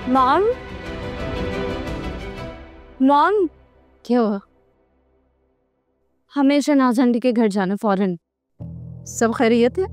Mom, mom, क्या हुआ? हमें शहनाज आंटी के घर जाना फौरन। सब खैरियत है?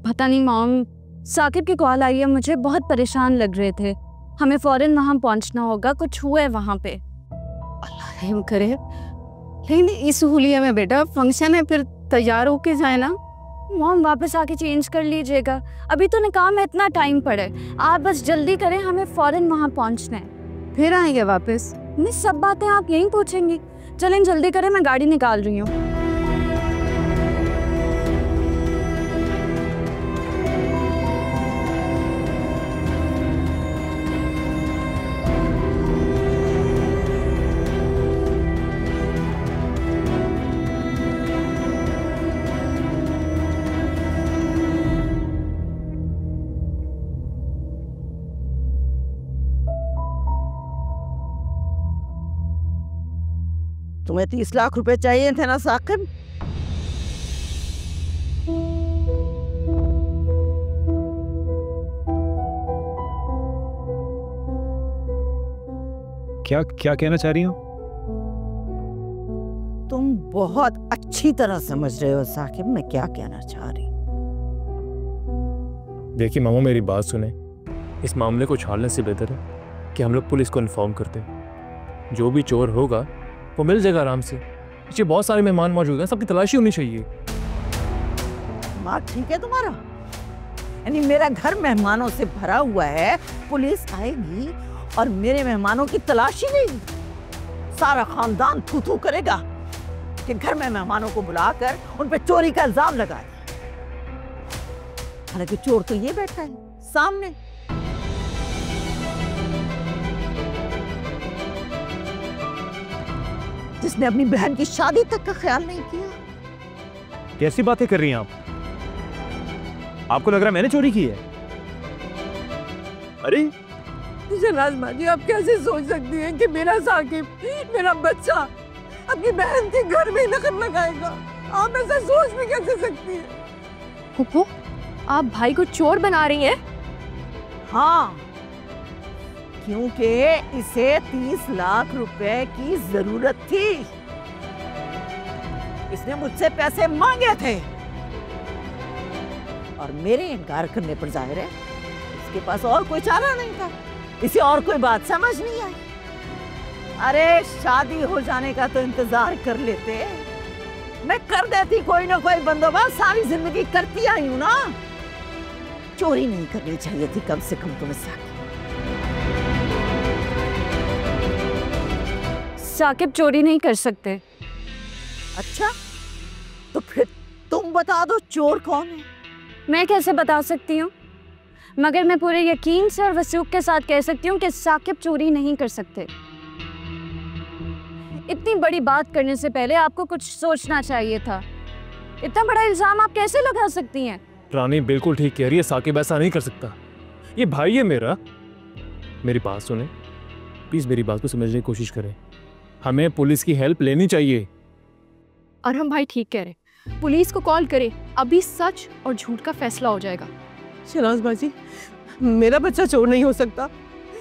पता नहीं मॉम, साकिब की कॉल आई है, मुझे बहुत परेशान लग रहे थे। हमें फौरन वहाँ पहुँचना होगा, कुछ हुआ है वहाँ पे। अल्लाह रहम करे। लेकिन इस हुलिया में बेटा फंक्शन है, फिर तैयार होके जाए ना। मॉम वापस आके चेंज कर लीजिएगा, अभी तो निकाह में इतना टाइम पड़े। आप बस जल्दी करें, हमें फौरन वहाँ पहुँचना है। फिर आएंगे वापस? नहीं, सब बातें आप यहीं पूछेंगी। चलें जल्दी करें, मैं गाड़ी निकाल रही हूँ। तुम्हें 30 लाख रुपए चाहिए थे ना साकिब? क्या क्या कहना चाह रही हो? तुम बहुत अच्छी तरह समझ रहे हो साकिब मैं क्या कहना चाह रही। देखिए मामू, मेरी बात सुने। इस मामले को छाड़ने से बेहतर है कि हम लोग पुलिस को इन्फॉर्म करते हैं। जो भी चोर होगा वो मिल जाएगा आराम से। पीछे बहुत सारे मेहमान मौजूद हैं, सबकी तलाशी होनी चाहिए। दिमाग ठीक है तुम्हारा? यानी मेरा घर मेहमानों से भरा हुआ है, पुलिस आएगी और मेरे मेहमानों की तलाशी लेगी? सारा खानदान थू-थू करेगा कि घर में मेहमानों को बुलाकर उन पे चोरी का इल्जाम लगाए। हालांकि चोर तो ये बैठा है सामने। जिसने अपनी बहन की शादी तक का ख्याल नहीं किया। कैसी बातें कर रही हैं आप? आपको लग रहा है मैंने चोरी की है? अरे शहनाज माँ जी, आप कैसे सोच सकती हैं कि मेरा साकिब, मेरा बच्चा अपनी बहन के घर में नखर लगाएगा? आप ऐसा सोच भी कैसे सकती हैं? फूफो, आप भाई को चोर बना रही हैं? हाँ, क्योंकि इसे 30 लाख रुपए की जरूरत थी। इसने मुझसे पैसे मांगे थे और मेरे इनकार करने पर जाहिर है इसके पास और कोई चारा नहीं था। इसे और कोई बात समझ नहीं आई। अरे शादी हो जाने का तो इंतजार कर लेते, मैं कर देती कोई ना कोई बंदोबस्त। सारी जिंदगी करती आई हूं ना। चोरी नहीं करनी चाहिए थी कम से कम तुम्हें साकिब। साकिब चोरी नहीं कर सकते। अच्छा, तो फिर तुम बता दो चोर कौन है? मैं कैसे बता सकती हूँ, मगर मैं पूरे यकीन से और वसूख के साथ कह सकती हूँ कि साकिब चोरी नहीं कर सकते। इतनी बड़ी बात करने से पहले आपको कुछ सोचना चाहिए था। इतना बड़ा इल्जाम आप कैसे लगा सकती हैं? रानी बिल्कुल ठीक कह रही है, साकिब ऐसा नहीं कर सकता। ये भाई है मेरा। मेरी बात सुने प्लीज, मेरी बात को समझने की कोशिश करें। हमें पुलिस की हेल्प लेनी चाहिए। और हम भाई ठीक कह रहे, पुलिस को कॉल करें, अभी सच और झूठ का फैसला हो जाएगा। शहनाज बाजी, मेरा बच्चा चोर नहीं हो सकता।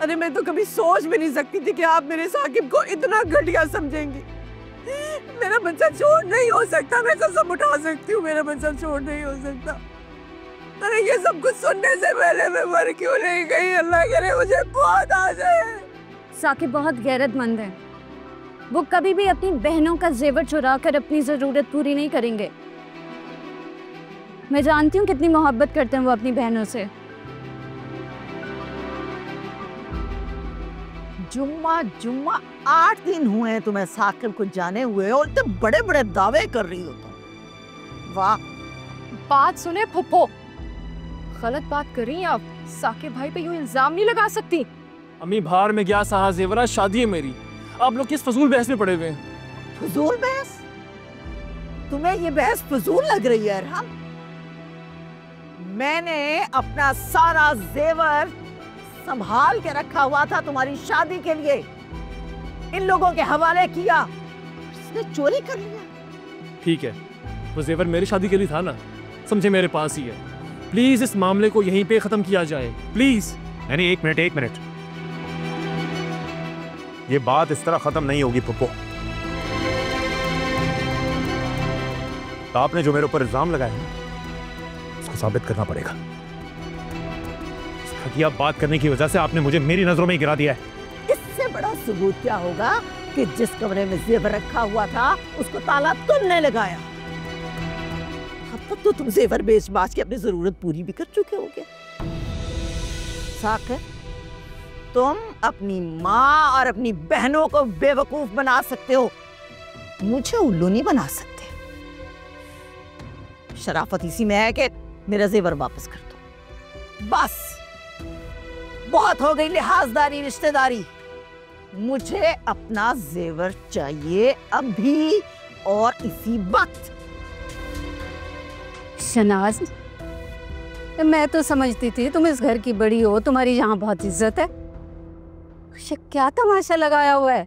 अरे मैं तो कभी सोच भी नहीं सकती थी कि आप मेरे साकिब को इतना घटिया समझेंगी। मेरा बच्चा चोर नहीं हो सकता, मैं कसम उठा सकती हूँ, मेरा बच्चा चोर नहीं हो सकता। अरे ये सब कुछ सुनने से पहले मैं मर क्यों नहीं गई? अल्लाह करे मुझे बहुत आ जाए। साकिब बहुत गैरतमंद है। वो कभी भी अपनी बहनों का जेवर चुरा कर अपनी जरूरत पूरी नहीं करेंगे। मैं जानती हूँ कितनी मोहब्बत करते हैं वो अपनी बहनों से। जुम्मा 8 दिन हुए हैं तुम्हें साकिब को जाने हुए और इतने बड़े बड़े दावे कर रही हो तुम। वाह। बात सुने फुप्पो, गलत बात कर रही हैं आप। साकिब भाई पे यूं इल्जाम नहीं लगा सकती। अम्मी बाहर में गया साहा जेवरा, शादी है मेरी। आप लोग किस फजूल बहस में पड़े हुए हैं? फजूल बहस? तुम्हें ये बहस फजूल लग रही है अरहम? मैंने अपना सारा जेवर संभाल के रखा हुआ था तुम्हारी शादी के लिए, इन लोगों के हवाले किया, इसने चोरी कर लिया। ठीक है, वो जेवर मेरी शादी के लिए था ना, समझे मेरे पास ही है। प्लीज इस मामले को यहीं पे खत्म किया जाए, प्लीज। यानी एक मिनट ये बात इस तरह खत्म नहीं होगी फुप्पो। तो आपने जो मेरे ऊपर इल्जाम लगाया है उसको साबित करना पड़ेगा। घटिया बात करने की वजह से आपने मुझे मेरी नजरों में ही गिरा दिया है। इससे बड़ा सबूत क्या होगा कि जिस कमरे में जेवर रखा हुआ था उसको ताला तुमने लगाया। अब तक तो तुम जेवर बेच बाच के अपनी जरूरत पूरी भी कर चुके होगे। साकिब, तुम अपनी माँ और अपनी बहनों को बेवकूफ बना सकते हो, मुझे उल्लू नहीं बना सकते। शराफत इसी में है कि मेरा जेवर वापस कर दो। बस बहुत हो गई लिहाजदारी रिश्तेदारी। मुझे अपना जेवर चाहिए अभी और इसी वक्त। शनाज, मैं तो समझती थी तुम इस घर की बड़ी हो, तुम्हारी यहाँ बहुत इज्जत है। ये क्या तमाशा लगाया हुआ है?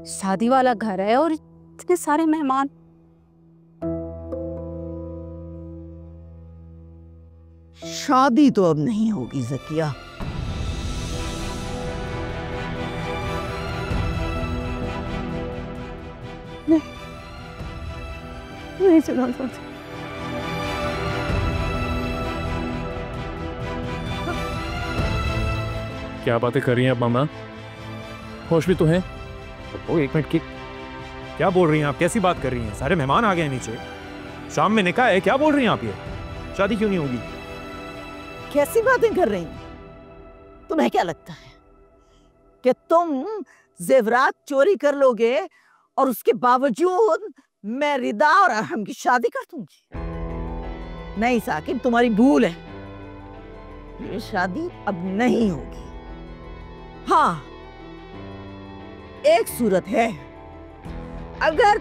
शादी वाला घर है और इतने सारे मेहमान। शादी तो अब नहीं होगी ज़किया। नहीं चलो क्या बातें कर रही हैं आप मामा? होश भी तो हैं? ओ एक मिनट की क्या बोल रही हैं आप? कैसी बात कर रही हैं? सारे मेहमान आ गए हैं नीचे, शाम में निकाह है। क्या बोल रही हैं आप? ये शादी क्यों नहीं होगी? कैसी बातें कर रही हैं? तुम्हें क्या लगता है कि तुम जेवरात चोरी कर लोगे और उसके बावजूद मैं रिदा और अरहम की शादी कर दूंगी? नहीं साकिब, तुम्हारी भूल है। ये शादी अब नहीं होगी। हाँ, एक सूरत है, अगर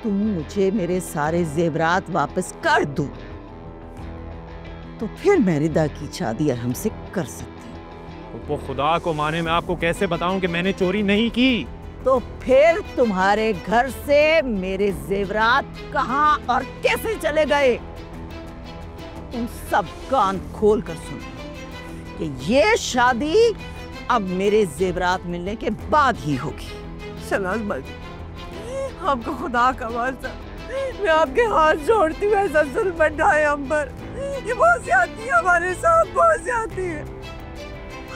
तुम मुझे मेरे सारे जेवरात वापस कर दो तो फिर मैं रिदा की शादी अरहम से कर सकती हूँ। वो खुदा को माने, मैं आपको कैसे बताऊं कि मैंने चोरी नहीं की? तो फिर तुम्हारे घर से मेरे जेवरात कहाँ और कैसे चले गए? तुम सब कान खोल कर सुनो कि ये शादी अब मेरे जेवरात मिलने के बाद ही होगी। शनाज बाजी, आपको खुदा का वास्ता, मैं आपके हाथ जोड़ती हूँ, ऐसा जुल्म मत ढाए हम पर। ये बहुत ज्यादती है हमारे साथ, बहुत ज्यादती है।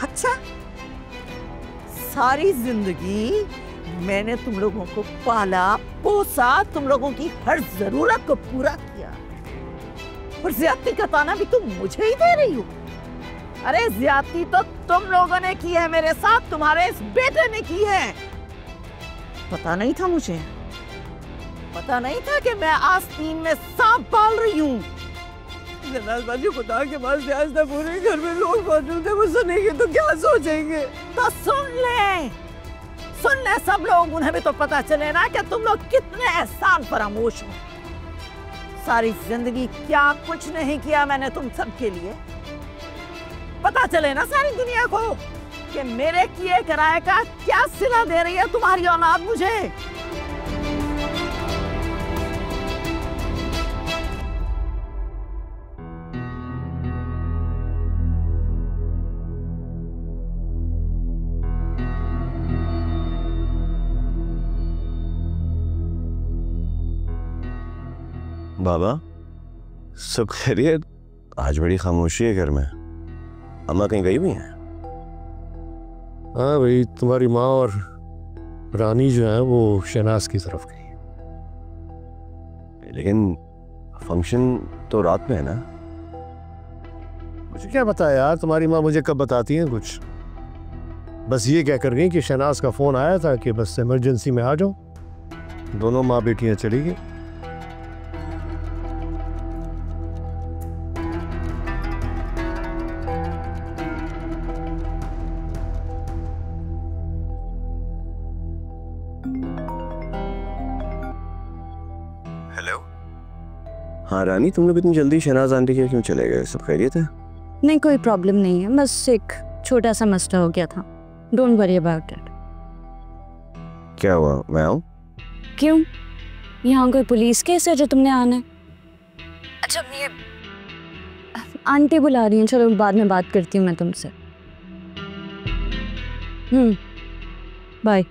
अच्छा, सारी जिंदगी मैंने तुम लोगों को पाला पोसा, तुम लोगों की हर जरूरत को पूरा किया, और ज्यादती का ताना भी तुम मुझे ही दे रही हो। अरे ज्यादती तो तुम लोगों ने की है मेरे साथ, तुम्हारे इस बेटे ने की है। पता नहीं था मुझे, पता नहीं था कि मैं आस्तीन में सांप पाल रही हूँ। जनाज बाजी, खुदा के पास आज तक पूरे घर में लोग मौजूद हैं, वो सुनेंगे तो क्या सोचेंगे? तो सुन ले सब लोग, उन्हें भी तो पता चले ना कि तुम लोग कितने एहसान फरामोश हो। सारी जिंदगी क्या कुछ नहीं किया मैंने तुम सब के लिए। पता चले ना सारी दुनिया को कि मेरे किए कराए का क्या सिला दे रही है तुम्हारी औलाद मुझे। बाबा, सब खैरियत? आज बड़ी खामोशी है घर में। अम्मा कहीं गई हुई हैं? हाँ भाई, तुम्हारी माँ और रानी जो है वो शहनाज की तरफ गई। लेकिन फंक्शन तो रात में है ना? मुझे क्या पता यार, तुम्हारी माँ मुझे कब बताती हैं कुछ। बस ये क्या कर गई कि शहनाज का फोन आया था कि बस इमरजेंसी में आ जाओ। दोनों माँ बेटियां चली गई। हेलो। हाँ रानी, तुम लोग इतनी जल्दी शहनाज आंटी के क्यों चले गए? सब खैरियत है? नहीं, कोई प्रॉब्लम नहीं है, बस एक छोटा सा मसला हो गया था। Don't worry about it. क्या हुआ, मैं आऊँ? क्यों? यहाँ कोई पुलिस केस है जो तुमने आना है? अच्छा, ये आंटी बुला रही हैं, चलो बाद में बात करती हूँ मैं तुमसे। बाय।